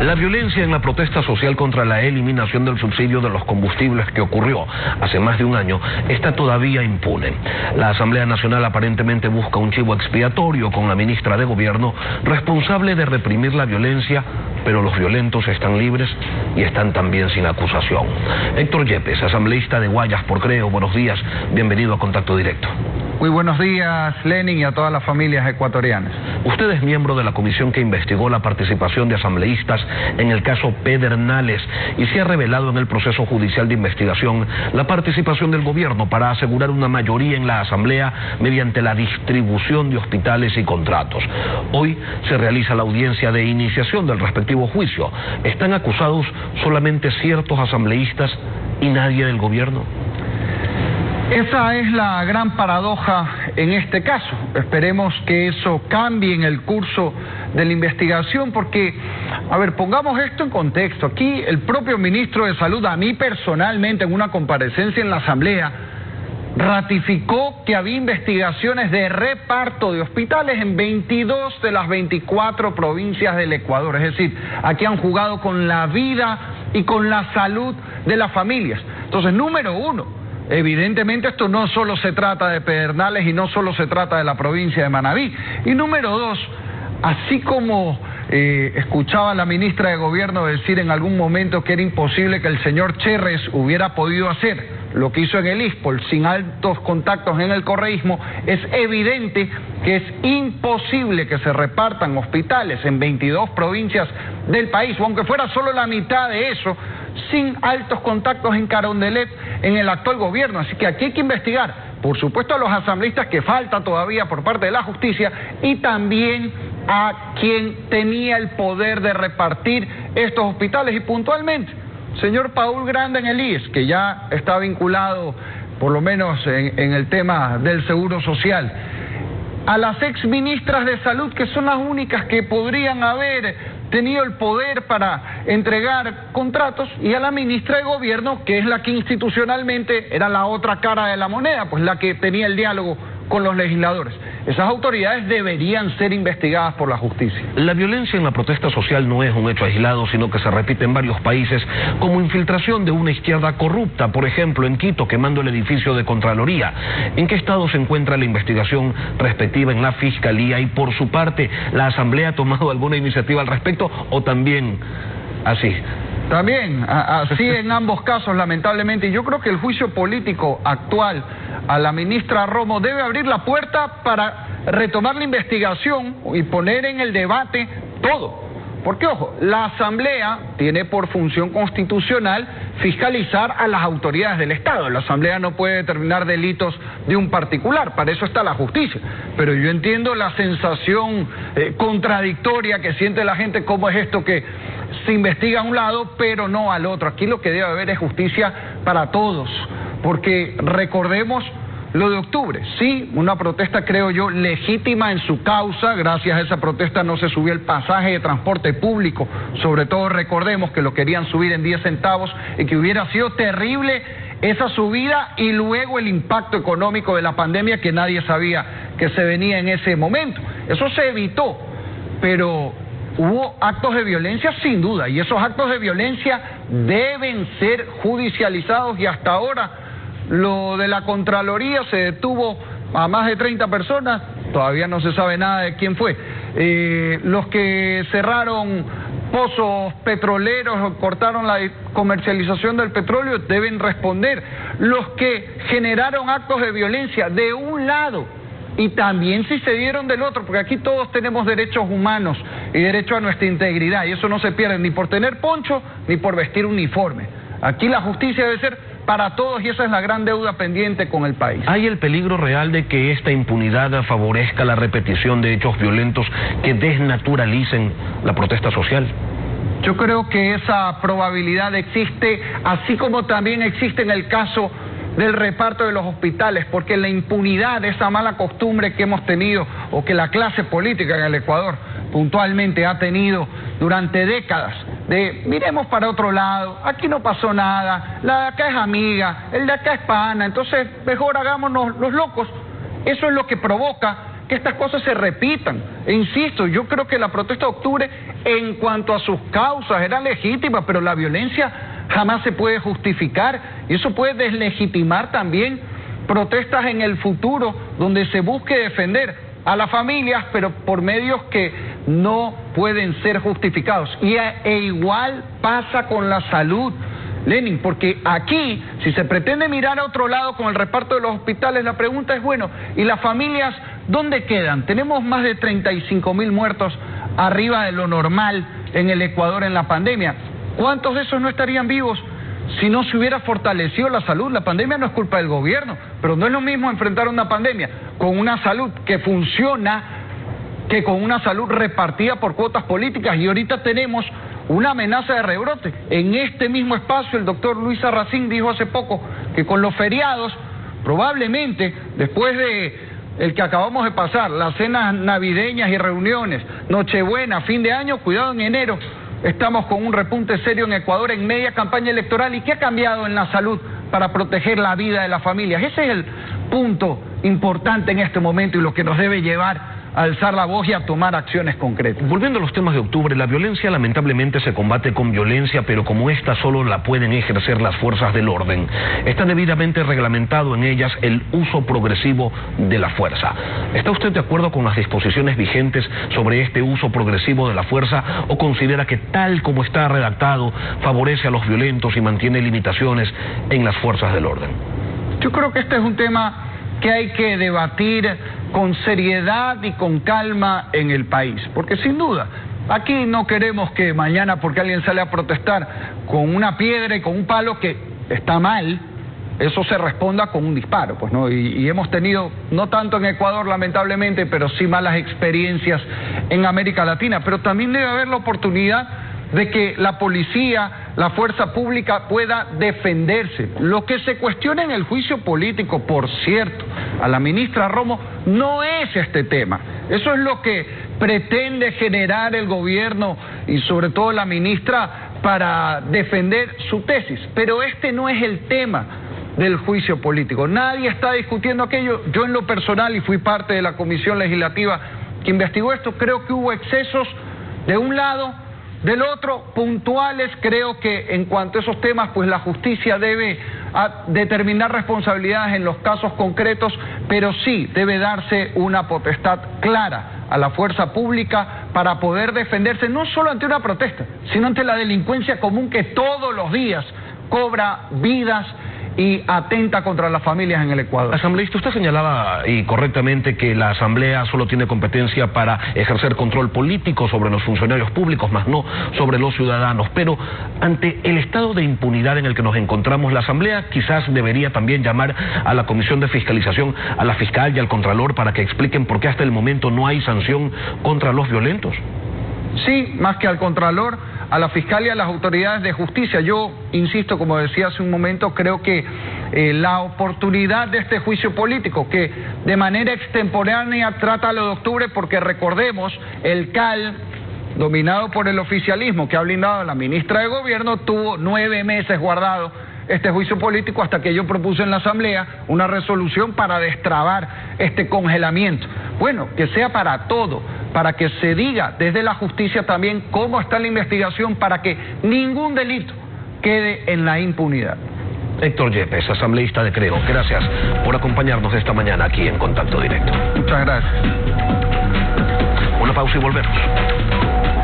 La violencia en la protesta social contra la eliminación del subsidio de los combustibles que ocurrió hace más de un año está todavía impune. La Asamblea Nacional aparentemente busca un chivo expiatorio con la ministra de Gobierno responsable de reprimir la violencia, pero los violentos están libres y están también sin acusación. Héctor Yepes, asambleísta de Guayas por Creo, buenos días, bienvenido a Contacto Directo. Muy buenos días, Lenin, y a todas las familias ecuatorianas. Usted es miembro de la comisión que investigó la participación de asambleístas en el caso Pedernales y se ha revelado en el proceso judicial de investigación la participación del gobierno para asegurar una mayoría en la asamblea mediante la distribución de hospitales y contratos. Hoy se realiza la audiencia de iniciación del respectivo juicio. ¿Están acusados solamente ciertos asambleístas y nadie del gobierno? Esa es la gran paradoja en este caso. Esperemos que eso cambie en el curso de la investigación porque, a ver, pongamos esto en contexto. Aquí el propio ministro de Salud, a mí personalmente en una comparecencia en la Asamblea, ratificó que había investigaciones de reparto de hospitales en 22 de las 24 provincias del Ecuador. Es decir, aquí han jugado con la vida y con la salud de las familias. Entonces, número uno, evidentemente esto no solo se trata de Pedernales y no solo se trata de la provincia de Manabí. Y número dos, así como escuchaba a la ministra de Gobierno decir en algún momento que era imposible que el señor Cherres hubiera podido hacer lo que hizo en el ISPOL sin altos contactos en el correísmo, es evidente que es imposible que se repartan hospitales en 22 provincias del país, o aunque fuera solo la mitad de eso, sin altos contactos en Carondelet en el actual gobierno. Así que aquí hay que investigar, por supuesto, a los asambleístas que falta todavía por parte de la justicia y también a quien tenía el poder de repartir estos hospitales y puntualmente señor Paul Granda en el IES, que ya está vinculado por lo menos en el tema del seguro social, a las exministras de salud, que son las únicas que podrían haber tenido el poder para entregar contratos, y a la ministra de Gobierno, que es la que institucionalmente era la otra cara de la moneda, pues la que tenía el diálogo con los legisladores. Esas autoridades deberían ser investigadas por la justicia. La violencia en la protesta social no es un hecho aislado, sino que se repite en varios países como infiltración de una izquierda corrupta, por ejemplo en Quito quemando el edificio de Contraloría. ¿En qué estado se encuentra la investigación respectiva en la Fiscalía y por su parte la Asamblea ha tomado alguna iniciativa al respecto o también así? También, así en ambos casos, lamentablemente. Y yo creo que el juicio político actual a la ministra Romo debe abrir la puerta para retomar la investigación y poner en el debate todo. Porque, ojo, la Asamblea tiene por función constitucional fiscalizar a las autoridades del Estado. La Asamblea no puede determinar delitos de un particular, para eso está la justicia. Pero yo entiendo la sensación contradictoria que siente la gente, cómo es esto que se investiga a un lado, pero no al otro. Aquí lo que debe haber es justicia para todos, porque recordemos lo de octubre, sí, una protesta creo yo legítima en su causa. Gracias a esa protesta no se subió el pasaje de transporte público, sobre todo recordemos que lo querían subir en 10 centavos y que hubiera sido terrible esa subida y luego el impacto económico de la pandemia que nadie sabía que se venía en ese momento. Eso se evitó, pero hubo actos de violencia sin duda y esos actos de violencia deben ser judicializados y hasta ahora lo de la Contraloría se detuvo a más de 30 personas, todavía no se sabe nada de quién fue. Los que cerraron pozos petroleros, cortaron la comercialización del petróleo, deben responder. Los que generaron actos de violencia de un lado y también si se dieron del otro, porque aquí todos tenemos derechos humanos y derecho a nuestra integridad, y eso no se pierde ni por tener poncho ni por vestir uniforme. Aquí la justicia debe ser para todos y esa es la gran deuda pendiente con el país. ¿Hay el peligro real de que esta impunidad favorezca la repetición de hechos violentos que desnaturalicen la protesta social? Yo creo que esa probabilidad existe, así como también existe en el caso del reparto de los hospitales, porque la impunidad, esa mala costumbre que hemos tenido o que la clase política en el Ecuador puntualmente ha tenido durante décadas, de miremos para otro lado, aquí no pasó nada, la de acá es amiga, el de acá es pana, entonces mejor hagámonos los locos. Eso es lo que provoca que estas cosas se repitan. E insisto, yo creo que la protesta de octubre, en cuanto a sus causas, era legítima, pero la violencia jamás se puede justificar, y eso puede deslegitimar también protestas en el futuro, donde se busque defender a las familias, pero por medios que no pueden ser justificados. E igual pasa con la salud, Lenin, porque aquí, si se pretende mirar a otro lado con el reparto de los hospitales, la pregunta es, bueno, ¿y las familias dónde quedan? Tenemos más de 35.000 muertos arriba de lo normal en el Ecuador en la pandemia. ¿Cuántos de esos no estarían vivos si no se hubiera fortalecido la salud? La pandemia no es culpa del gobierno, pero no es lo mismo enfrentar una pandemia con una salud que funciona que con una salud repartida por cuotas políticas. Y ahorita tenemos una amenaza de rebrote. En este mismo espacio el doctor Luis Arracín dijo hace poco que con los feriados, probablemente después de el que acabamos de pasar, las cenas navideñas y reuniones, Nochebuena, fin de año, cuidado, en enero estamos con un repunte serio en Ecuador en media campaña electoral. ¿Y qué ha cambiado en la salud para proteger la vida de las familias? Ese es el punto importante en este momento y lo que nos debe llevar a alzar la voz y a tomar acciones concretas. Volviendo a los temas de octubre, la violencia lamentablemente se combate con violencia, pero como esta solo la pueden ejercer las fuerzas del orden. Está debidamente reglamentado en ellas el uso progresivo de la fuerza. ¿Está usted de acuerdo con las disposiciones vigentes sobre este uso progresivo de la fuerza o considera que tal como está redactado favorece a los violentos y mantiene limitaciones en las fuerzas del orden? Yo creo que este es un tema que hay que debatir con seriedad y con calma en el país, porque sin duda aquí no queremos que mañana, porque alguien sale a protestar con una piedra y con un palo, que está mal, eso se responda con un disparo, pues no. Y hemos tenido, no tanto en Ecuador lamentablemente, pero sí malas experiencias en América Latina. Pero también debe haber la oportunidad de que la policía, la fuerza pública pueda defenderse. Lo que se cuestiona en el juicio político, por cierto, a la ministra Romo, no es este tema. Eso es lo que pretende generar el gobierno y sobre todo la ministra para defender su tesis. Pero este no es el tema del juicio político. Nadie está discutiendo aquello. Yo en lo personal, y fui parte de la comisión legislativa que investigó esto, creo que hubo excesos de un lado. Del otro, puntuales, creo que en cuanto a esos temas, pues la justicia debe determinar responsabilidades en los casos concretos, pero sí debe darse una potestad clara a la fuerza pública para poder defenderse, no solo ante una protesta, sino ante la delincuencia común que todos los días cobra vidas y atenta contra las familias en el Ecuador. Asambleísta, usted señalaba y correctamente que la Asamblea solo tiene competencia para ejercer control político sobre los funcionarios públicos, más no sobre los ciudadanos. Pero ante el estado de impunidad en el que nos encontramos, la Asamblea quizás debería también llamar a la Comisión de Fiscalización, a la Fiscal y al Contralor para que expliquen por qué hasta el momento no hay sanción contra los violentos. Sí, más que al Contralor, a la Fiscalía y a las autoridades de justicia. Yo insisto, como decía hace un momento, creo que la oportunidad de este juicio político, que de manera extemporánea trata lo de octubre, porque recordemos, el CAL, dominado por el oficialismo que ha blindado a la ministra de Gobierno, tuvo 9 meses guardado este juicio político hasta que yo propuse en la Asamblea una resolución para destrabar este congelamiento. Bueno, que sea para todo, para que se diga desde la justicia también cómo está la investigación, para que ningún delito quede en la impunidad. Héctor Yepes, asambleísta de Creo, gracias por acompañarnos esta mañana aquí en Contacto Directo. Muchas gracias. Una pausa y volvemos.